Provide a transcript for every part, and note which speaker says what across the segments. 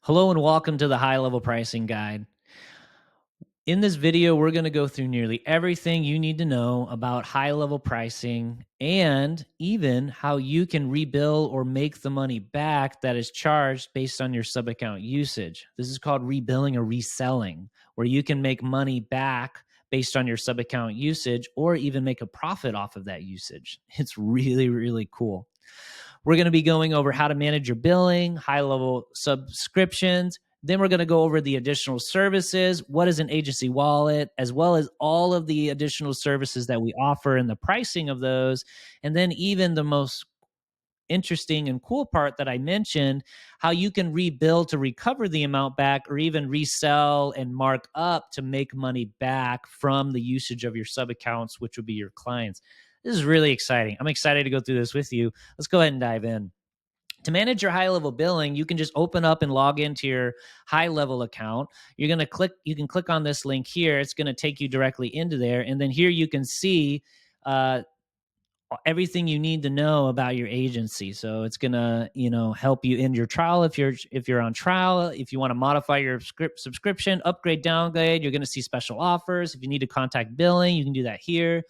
Speaker 1: Hello and welcome to the High Level Pricing Guide. In this video, we're going to go through nearly everything you need to know about high level pricing and even how you can rebill or make the money back that is charged based on your sub account usage. This is called rebilling or reselling, where you can make money back based on your sub account usage or even make a profit off of that usage. It's really, really cool. We're going to be going over how to manage your billing, high-level subscriptions. Then we're going to go over the additional services, what is an agency wallet, as well as all of the additional services that we offer and the pricing of those. And then even the most interesting and cool part that I mentioned, how you can rebill to recover the amount back or even resell and mark up to make money back from the usage of your sub accounts, which would be your clients. This is really exciting. I'm excited to go through this with you. Let's go ahead and dive in. To manage your high level billing, you can just open up and log into your high level account. You can click on this link here. It's going to take you directly into there. And then here you can see everything you need to know about your agency. So it's going to, help you in your trial if you're on trial. If you want to modify your subscription, upgrade, downgrade, you're going to see special offers. If you need to contact billing, you can do that here.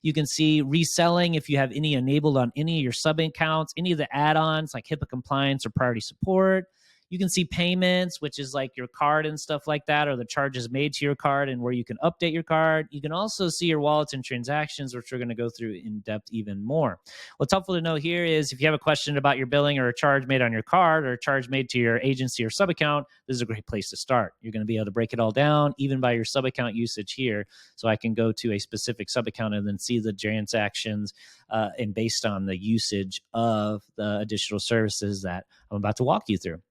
Speaker 1: You can see reselling if you have any enabled on any of your sub accounts, any of the add-ons like HIPAA compliance or priority support. You can see payments, which is like your card and stuff like that, or the charges made to your card and where you can update your card. You can also see your wallets and transactions, which we're going to go through in depth even more. What's helpful to know here is if you have a question about your billing or a charge made on your card or a charge made to your agency or sub account, this is a great place to start. You're going to be able to break it all down, even by your sub account usage here. So I can go to a specific sub account and then see the transactions and based on the usage of the additional services that I'm about to walk you through.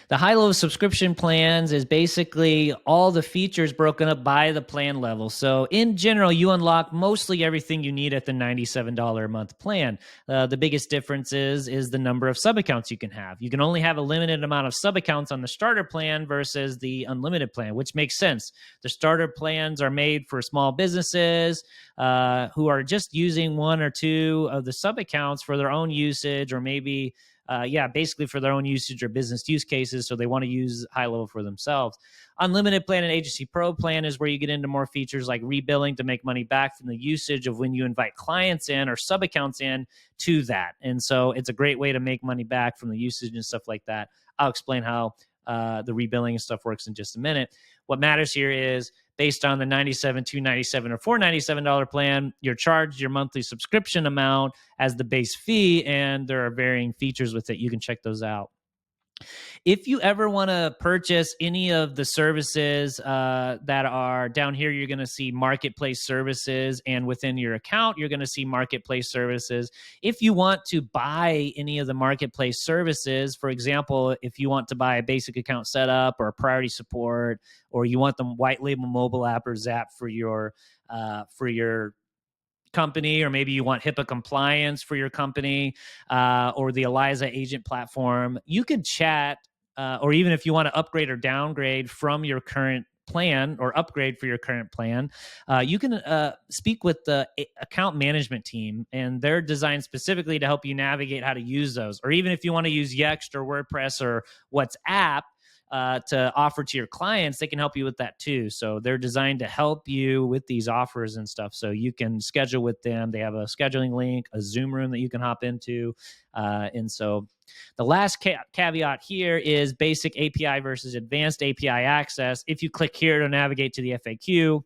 Speaker 1: The high-level subscription plans is basically all the features broken up by the plan level. So in general, you unlock mostly everything you need at the $97 a month plan. The biggest difference is the number of sub-accounts you can have. You can only have a limited amount of sub-accounts on the starter plan versus the unlimited plan, which makes sense. The starter plans are made for small businesses who are just using one or two of the sub-accounts for their own usage or maybe basically for their own usage or business use cases. So they want to use high level for themselves. Unlimited plan and agency pro plan is where you get into more features like rebilling to make money back from the usage of when you invite clients in or sub accounts in to that. And so it's a great way to make money back from the usage and stuff like that. I'll explain how the rebilling and stuff works in just a minute. What matters here is based on the $97, $297, or $497 plan, you're charged your monthly subscription amount as the base fee, and there are varying features with it. You can check those out. If you ever want to purchase any of the services that are down here, you're going to see marketplace services, and within your account, you're going to see marketplace services. If you want to buy any of the marketplace services, for example, if you want to buy a basic account setup or a priority support, or you want the white label mobile app or Zap for your company, or maybe you want HIPAA compliance for your company, or the Eliza agent platform, you could chat, or even if you want to upgrade or downgrade from your current plan or upgrade for your current plan, you can speak with the account management team, and they're designed specifically to help you navigate how to use those. Or even if you want to use Yext or WordPress or WhatsApp, to offer to your clients, they can help you with that too. So they're designed to help you with these offers and stuff. So you can schedule with them. They have a scheduling link, a Zoom room that you can hop into. And so the last caveat here is basic API versus advanced API access. If you click here to navigate to the FAQ,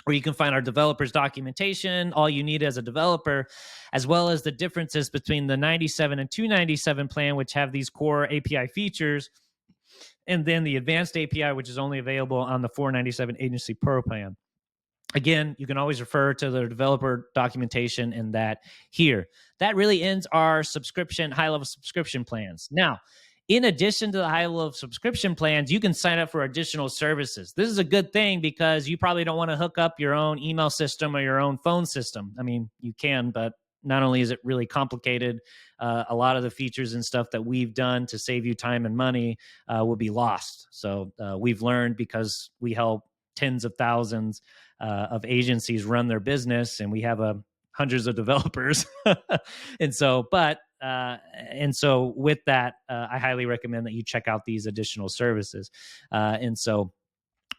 Speaker 1: where you can find our developers documentation, all you need as a developer, as well as the differences between the 97 and 297 plan, which have these core API features, and then the advanced API, which is only available on the 497 Agency Pro plan. Again, you can always refer to the developer documentation in that here. That really ends our high-level subscription plans. Now, in addition to the high-level subscription plans, you can sign up for additional services. This is a good thing because you probably don't want to hook up your own email system or your own phone system. I mean, you can, but not only is it really complicated, a lot of the features and stuff that we've done to save you time and money will be lost. So we've learned, because we help tens of thousands of agencies run their business, and we have hundreds of developers. And so, but And so with that, I highly recommend that you check out these additional services. And so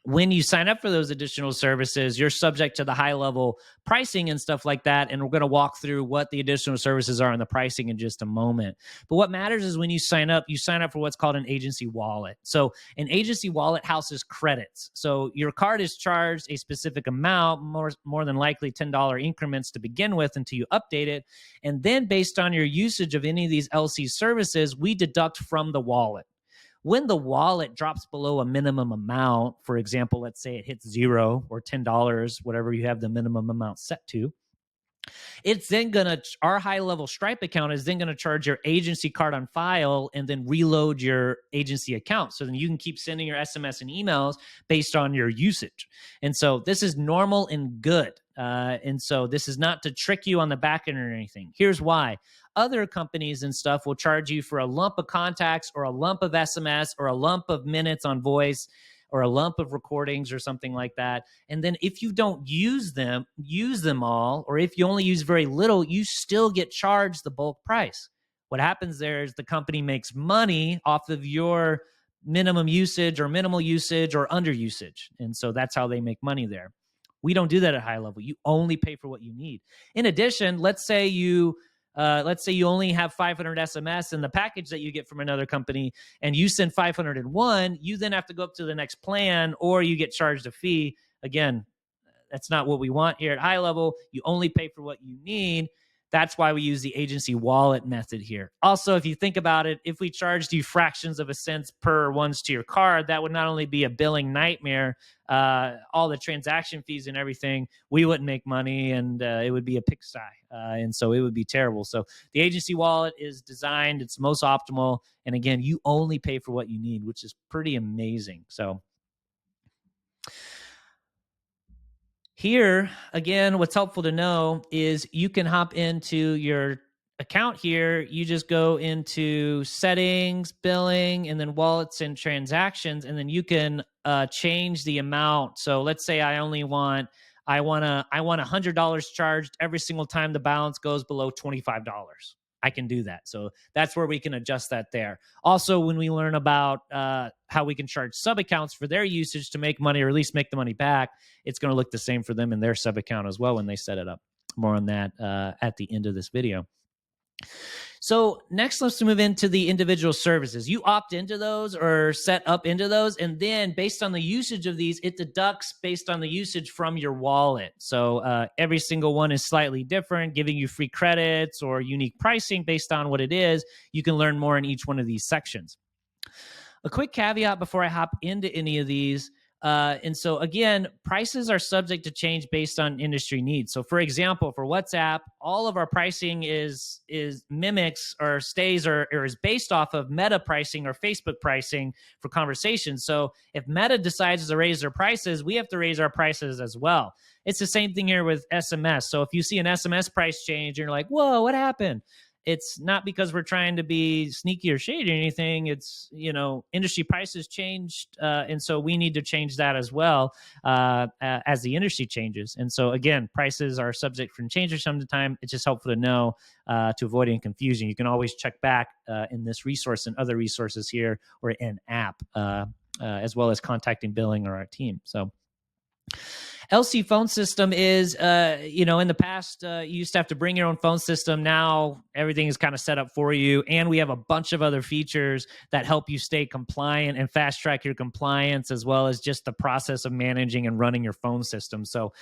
Speaker 1: when you sign up for those additional services, you're subject to the high level pricing and stuff like that. And we're going to walk through what the additional services are and the pricing in just a moment. But what matters is when you sign up for what's called an agency wallet. So an agency wallet houses credits. So your card is charged a specific amount, more than likely $10 increments to begin with until you update it. And then based on your usage of any of these LC services, we deduct from the wallet. When the wallet drops below a minimum amount, for example, let's say it hits $0 or $10, whatever you have the minimum amount set to, it's then going to, our HighLevel Stripe account is then going to charge your agency card on file and then reload your agency account. So then you can keep sending your SMS and emails based on your usage. And so this is normal and good. And so this is not to trick you on the back end or anything. Here's why. Other companies and stuff will charge you for a lump of contacts or a lump of SMS or a lump of minutes on voice or a lump of recordings or something like that. And then if you don't use them all, or if you only use very little, you still get charged the bulk price. What happens there is the company makes money off of your minimum usage or minimal usage or under usage. And so that's how they make money there. We don't do that at HighLevel. You only pay for what you need. In addition, let's say you only have 500 SMS in the package that you get from another company and you send 501, you then have to go up to the next plan or you get charged a fee. Again, that's not what we want here at HighLevel. You only pay for what you need. That's why we use the agency wallet method here. Also, if you think about it, if we charged you fractions of a cent per ones to your card, that would not only be a billing nightmare, all the transaction fees and everything, we wouldn't make money and it would be a pigsty. And so it would be terrible. So the agency wallet is designed, it's most optimal. And again, you only pay for what you need, which is pretty amazing. So here, again, what's helpful to know is you can hop into your account here. You just go into settings, billing, and then wallets and transactions, and then you can change the amount. So let's say I want $100 charged every single time the balance goes below $25. I can do that. So that's where we can adjust that there. Also, when we learn about how we can charge sub accounts for their usage to make money or at least make the money back, it's going to look the same for them in their sub account as well when they set it up. More on that at the end of this video. So next, let's move into the individual services. You opt into those or set up into those, and then based on the usage of these, it deducts based on the usage from your wallet. So every single one is slightly different, giving you free credits or unique pricing based on what it is. You can learn more in each one of these sections. A quick caveat before I hop into any of these. And so again, prices are subject to change based on industry needs. So for example, for WhatsApp, all of our pricing is mimics or stays or is based off of Meta pricing or Facebook pricing for conversations. So if Meta decides to raise their prices, we have to raise our prices as well. It's the same thing here with SMS. So if you see an SMS price change, you're like, whoa, what happened? It's not because we're trying to be sneaky or shady or anything. It's, industry prices changed. And so we need to change that as well as the industry changes. And so, again, prices are subject for change from time to time. It's just helpful to know to avoid any confusion. You can always check back in this resource and other resources here or in app, as well as contacting billing or our team. So LC phone system is, in the past, you used to have to bring your own phone system. Now everything is kind of set up for you. And we have a bunch of other features that help you stay compliant and fast track your compliance, as well as just the process of managing and running your phone system. So,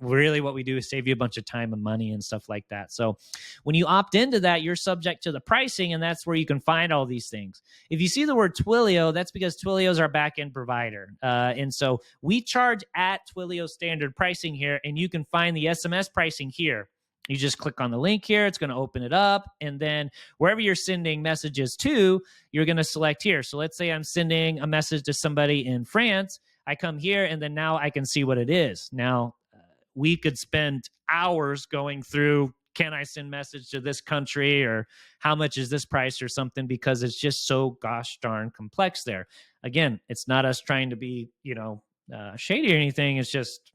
Speaker 1: really what we do is save you a bunch of time and money and stuff like that. So when you opt into that, you're subject to the pricing, and that's where you can find all these things. If you see the word Twilio, that's because Twilio is our backend provider. And so we charge at Twilio standard pricing here, and you can find the SMS pricing here. You just click on the link here. It's going to open it up. And then wherever you're sending messages to, you're going to select here. So let's say I'm sending a message to somebody in France. I come here, and then now I can see what it is. Now, we could spend hours going through, can I send message to this country, or how much is this price or something, because it's just so gosh darn complex there. Again, it's not us trying to be, shady or anything. It's just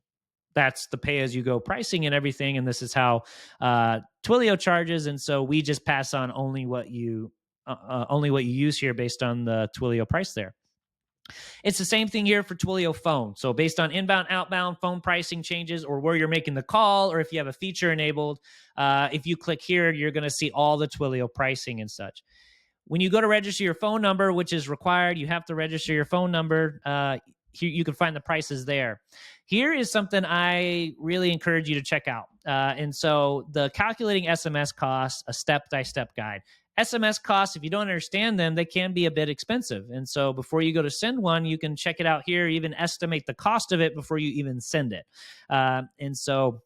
Speaker 1: that's the pay-as-you-go pricing and everything, and this is how Twilio charges. And so we just pass on only what you use here based on the Twilio price there. It's the same thing here for Twilio phone. So based on inbound, outbound phone pricing changes, or where you're making the call, or if you have a feature enabled, if you click here, you're going to see all the Twilio pricing and such. When you go to register your phone number, which is required, you have to register your phone number. Here you can find the prices there. Here is something I really encourage you to check out. And so the calculating SMS costs, a step-by-step guide. SMS costs, if you don't understand them, they can be a bit expensive. And so before you go to send one, you can check it out here, even estimate the cost of it before you even send it. And so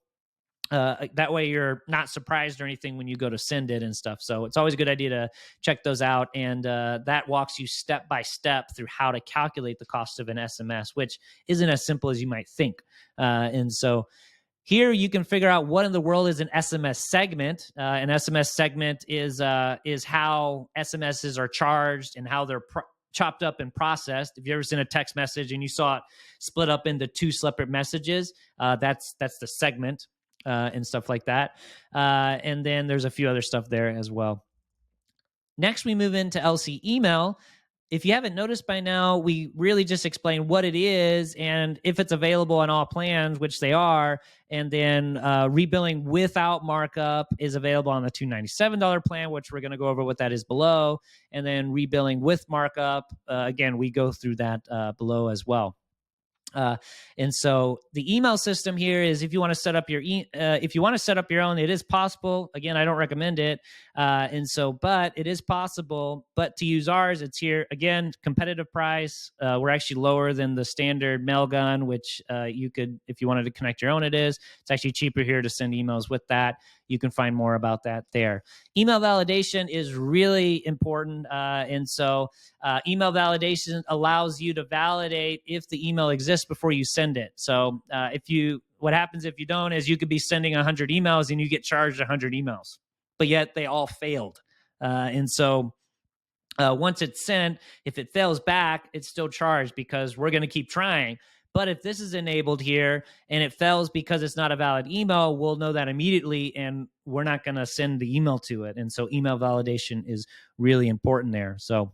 Speaker 1: that way you're not surprised or anything when you go to send it and stuff. So it's always a good idea to check those out. And that walks you step by step through how to calculate the cost of an SMS, which isn't as simple as you might think. And so here you can figure out what in the world is an SMS segment. An SMS segment is how SMSs are charged and how they're chopped up and processed. If you ever sent a text message and you saw it split up into 2 separate messages, that's the segment. And stuff like that. And then there's a few other stuff there as well. Next, we move into LC email. If you haven't noticed by now, we really just explain what it is and if it's available on all plans, which they are. And then rebilling without markup is available on the $297 plan, which we're going to go over what that is below. And then rebilling with markup, again, we go through that below as well. And so the email system here is if you want to set up your own, it is possible. Again, I don't recommend it. But it is possible. But to use ours, it's here again, competitive price. We're actually lower than the standard Mailgun, which you could, if you wanted to connect your own, it is. It's actually cheaper here to send emails with that. You can find more about that there. Email validation is really important. Email validation allows you to validate if the email exists before you send it. So what happens if you don't is you could be sending 100 emails and you get charged 100 emails, but yet they all failed. Once it's sent, if it fails back, it's still charged because we're going to keep trying. But if this is enabled here and it fails because it's not a valid email, we'll know that immediately and we're not going to send the email to it. And so email validation is really important there. So,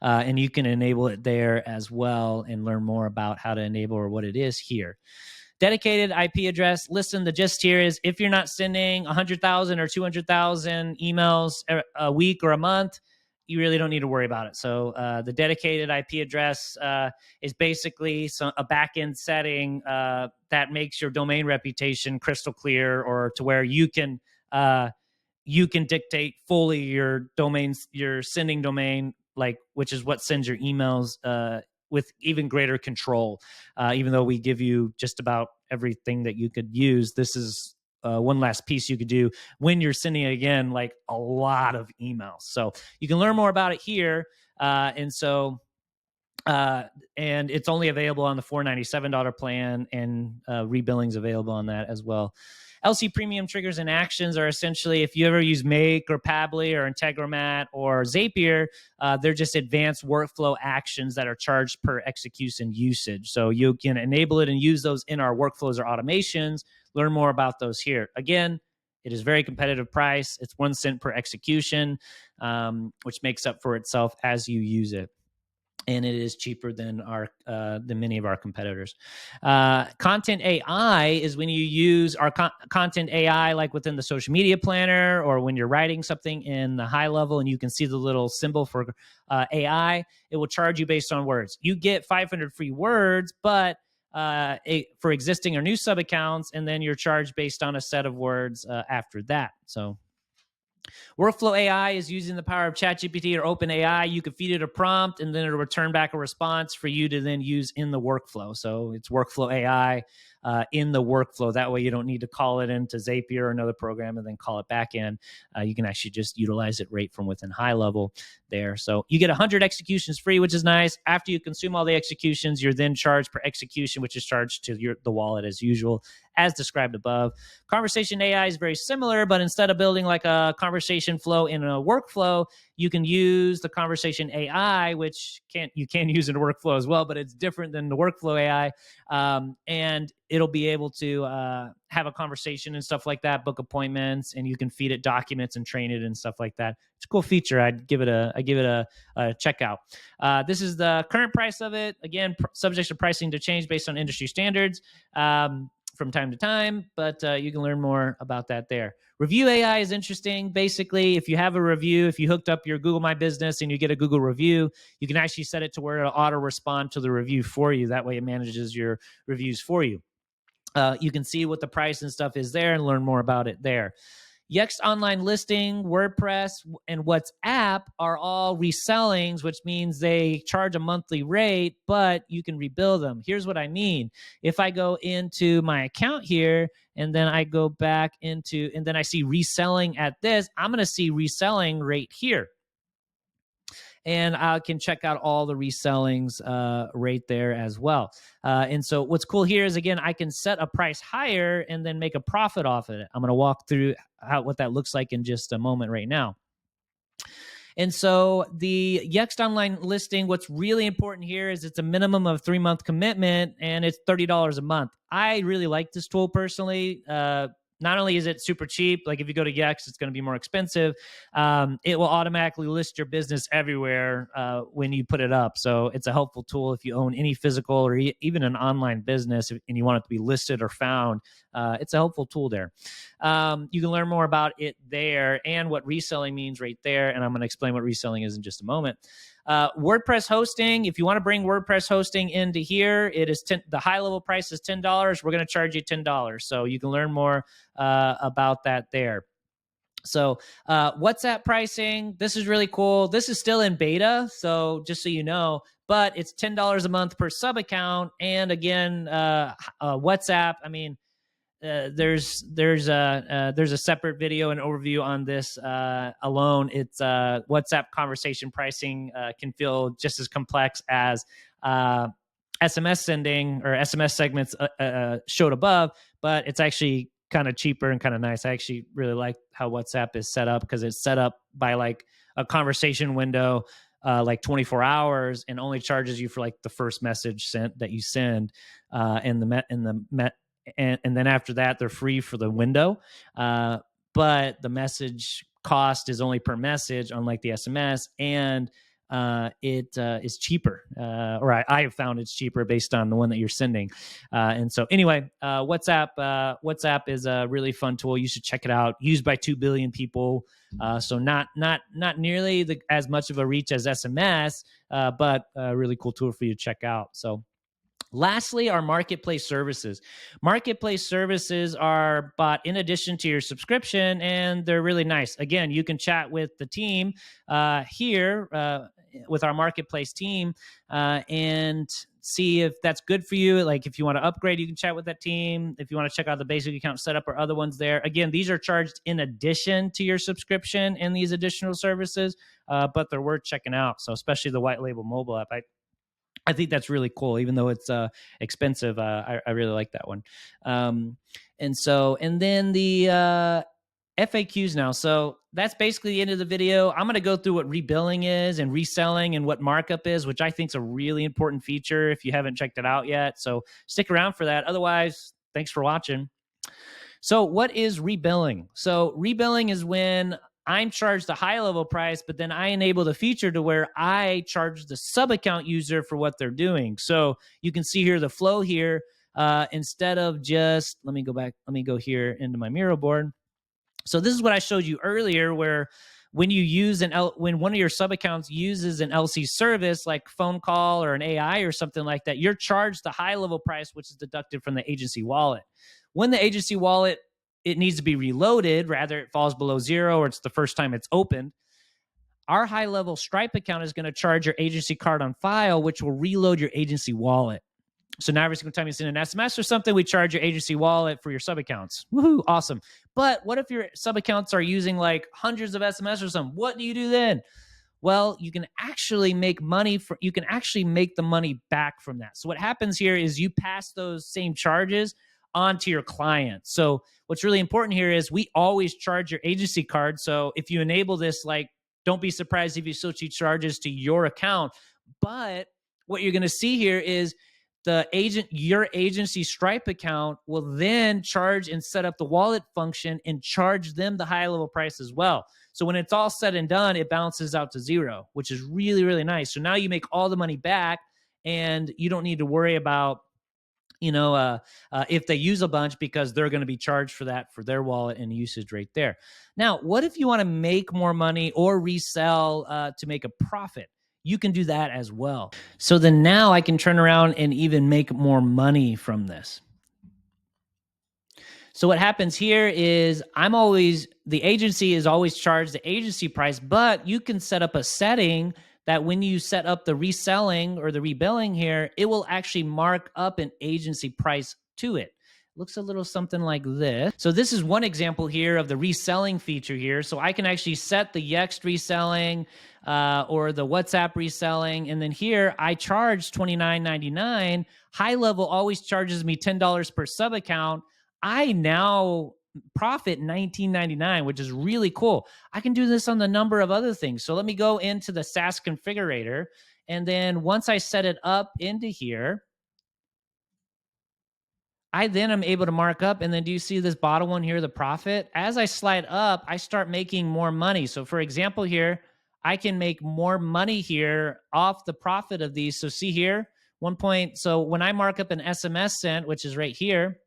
Speaker 1: and you can enable it there as well and learn more about how to enable or what it is here. Dedicated IP address. Listen, the gist here is if you're not sending 100,000 or 200,000 emails a week or a month, you really don't need to worry about it. So the dedicated IP address is basically a backend setting that makes your domain reputation crystal clear, or to where you can dictate fully your sending domain, which is what sends your emails with even greater control. Even though we give you just about everything that you could use, this is one last piece you could do when you're sending, again, like a lot of emails. So you can learn more about it here. And it's only available on the $497 plan, and rebilling's available on that as well. LC Premium triggers and actions are essentially, if you ever use Make or Pabbly or Integromat or Zapier, they're just advanced workflow actions that are charged per execution usage. So you can enable it and use those in our workflows or automations. Learn more about those here. Again, it is very competitive price. It's 1 cent per execution, which makes up for itself as you use it. And it is cheaper than many of our competitors. Content AI is when you use our content AI, like within the social media planner, or when you're writing something in the HighLevel and you can see the little symbol for AI, it will charge you based on words. You get 500 free words, but for existing or new sub accounts, and then you're charged based on a set of words after that. So Workflow AI is using the power of ChatGPT or OpenAI. You could feed it a prompt, and then it'll return back a response for you to then use in the workflow. So it's Workflow AI in the workflow. That way you don't need to call it into Zapier or another program and then call it back in. You can actually just utilize it right from within HighLevel there. So you get 100 executions free, which is nice. After you consume all the executions, you're then charged per execution, which is charged to the wallet as usual, as described above. Conversation AI is very similar, but instead of building like a conversation flow in a workflow, You can use the conversation AI, which you can use in a workflow as well, but it's different than the workflow AI. And it'll be able to have a conversation and stuff like that, book appointments, and you can feed it documents and train it and stuff like that. It's a cool feature. I'd give it a checkout. This is the current price of it. Again, subject to pricing to change based on industry standards from time to time, but you can learn more about that there. Review AI is interesting. Basically, if you have a review, if you hooked up your Google My Business and you get a Google review, you can actually set it to where it'll auto respond to the review for you. That way it manages your reviews for you. You can see what the price and stuff is there and learn more about it there. Yext Online Listing, WordPress, and WhatsApp are all resellings, which means they charge a monthly rate, but you can rebill them. Here's what I mean. If I go into my account here, and then I go back into, and then I see reselling at this, I'm going to see reselling right here. And I can check out all the resellings right there as well. And so what's cool here is, again, I can set a price higher and then make a profit off of it. I'm going to walk through what that looks like in just a moment right now. And so the Yext Online Listing, what's really important here is it's a minimum of 3-month commitment, and it's $30 a month. I really like this tool personally. Not only is it super cheap, like if you go to Yext, it's going to be more expensive. It will automatically list your business everywhere when you put it up. So it's a helpful tool if you own any physical or even an online business and you want it to be listed or found. It's a helpful tool there. You can learn more about it there and what reselling means right there. And I'm going to explain what reselling is in just a moment. WordPress hosting. If you want to bring WordPress hosting into here, it is the high level price is $10. We're going to charge you $10. So you can learn more about that there. So WhatsApp pricing, this is really cool. This is still in beta, so just so you know, but it's $10 a month per sub account. And again, WhatsApp, I mean, there's a separate video and overview on this alone. It's WhatsApp conversation pricing can feel just as complex as SMS sending or SMS segments showed above, but it's actually kind of cheaper and kind of nice. I actually really like how WhatsApp is set up because it's set up by like a conversation window, like 24 hours, and only charges you for like the first message sent that you send, and then after that they're free for the window. But the message cost is only per message, unlike the SMS, and it is cheaper, or I have found it's cheaper based on the one that you're sending. And so anyway, WhatsApp is a really fun tool. You should check it out. Used by 2 billion people. So not nearly as much of a reach as SMS, but a really cool tool for you to check out. So lastly, our marketplace services. Marketplace services are bought in addition to your subscription, and they're really nice. Again, you can chat with the team here with our marketplace team and see if that's good for you. Like if you want to upgrade, you can chat with that team. If you want to check out the basic account setup or other ones there. Again, these are charged in addition to your subscription and these additional services, but they're worth checking out. So especially the white label mobile app. I think that's really cool, even though it's expensive. I really like that one. And then the FAQs now. So that's basically the end of the video. I'm going to go through what rebilling is and reselling and what markup is, which I think is a really important feature if you haven't checked it out yet. So stick around for that. Otherwise, thanks for watching. So what is rebilling? So rebilling is when I'm charged the high level price, but then I enable the feature to where I charge the sub account user for what they're doing. So you can see here the flow here. Instead of just, let me go here into my Miro board. So this is what I showed you earlier, where when you use when one of your sub accounts uses an LC service like phone call or an AI or something like that, you're charged the high level price, which is deducted from the agency wallet. When the agency wallet, it needs to be reloaded, rather it falls below 0 or it's the first time it's opened, our high level Stripe account is going to charge your agency card on file, which will reload your agency wallet. So now every single time you send an SMS or something, we charge your agency wallet for your sub accounts. Woohoo, awesome. But what if your sub accounts are using like hundreds of SMS or something? What do you do then? Well, you can actually make money you can actually make the money back from that. So what happens here is you pass those same charges on to your client. So what's really important here is we always charge your agency card. So if you enable this like Don't be surprised if you still see charges to your account. But what you're going to see here is your agency Stripe account will then charge and set up the wallet function and charge them the HighLevel price as well. So when it's all said and done, it balances out to zero, which is really, really nice. So now you make all the money back and you don't need to worry about if they use a bunch, because they're going to be charged for that for their wallet and usage right there. Now, what if you want to make more money or resell to make a profit? You can do that as well. So then now I can turn around and even make more money from this. So what happens here is the agency is always charged the agency price, but you can set up a setting that when you set up the reselling or the rebilling here, it will actually mark up an agency price to it. Looks a little something like this. So this is one example here of the reselling feature here. So I can actually set the Yext reselling or the WhatsApp reselling. And then here I charge $29.99. HighLevel always charges me $10 per sub account. I now profit $19.99, which is really cool. I can do this on the number of other things. So let me go into the SaaS configurator. And then once I set it up into here, I then am able to mark up. And then do you see this bottom one here, the profit? As I slide up, I start making more money. So for example here, I can make more money here off the profit of these. So see here, so when I mark up an SMS sent, which is right here,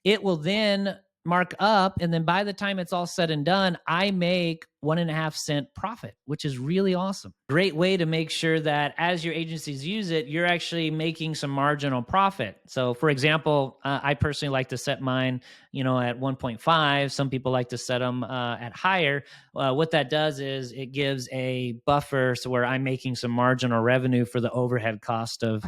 Speaker 1: it will then mark up. And then by the time it's all said and done, I make 1.5 cent profit, which is really awesome. Great way to make sure that as your agencies use it, you're actually making some marginal profit. So for example, I personally like to set mine, at 1.5. Some people like to set them at higher. What that does is it gives a buffer so where I'm making some marginal revenue for the overhead cost of,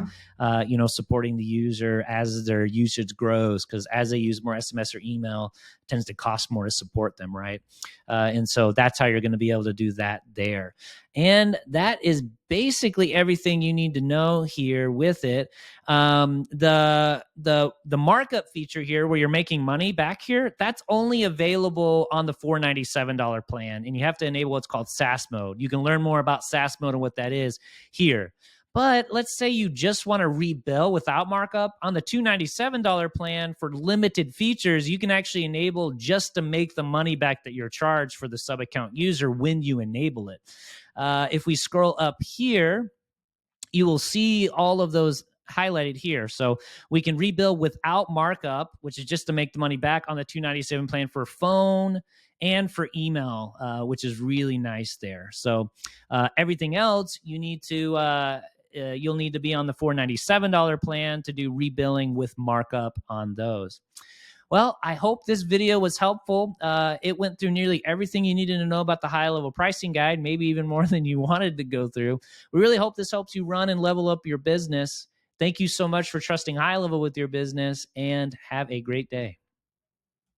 Speaker 1: supporting the user as their usage grows. Because as they use more SMS or email, it tends to cost more to support them, right? And so that's how you're going to be able to do that there. And that is basically everything you need to know here with it. The markup feature here where you're making money back here, that's only available on the $497 plan. And you have to enable what's called SaaS mode. You can learn more about SaaS mode and what that is here. But let's say you just want to rebill without markup. On the $297 plan for limited features, you can actually enable just to make the money back that you're charged for the sub-account user when you enable it. If we scroll up here, you will see all of those highlighted here. So we can rebill without markup, which is just to make the money back on the $297 plan for phone and for email, which is really nice there. So everything else you need to... you'll need to be on the $497 plan to do rebilling with markup on those. Well, I hope this video was helpful. It went through nearly everything you needed to know about the HighLevel pricing guide, maybe even more than you wanted to go through. We really hope this helps you run and level up your business. Thank you so much for trusting HighLevel with your business, and have a great day.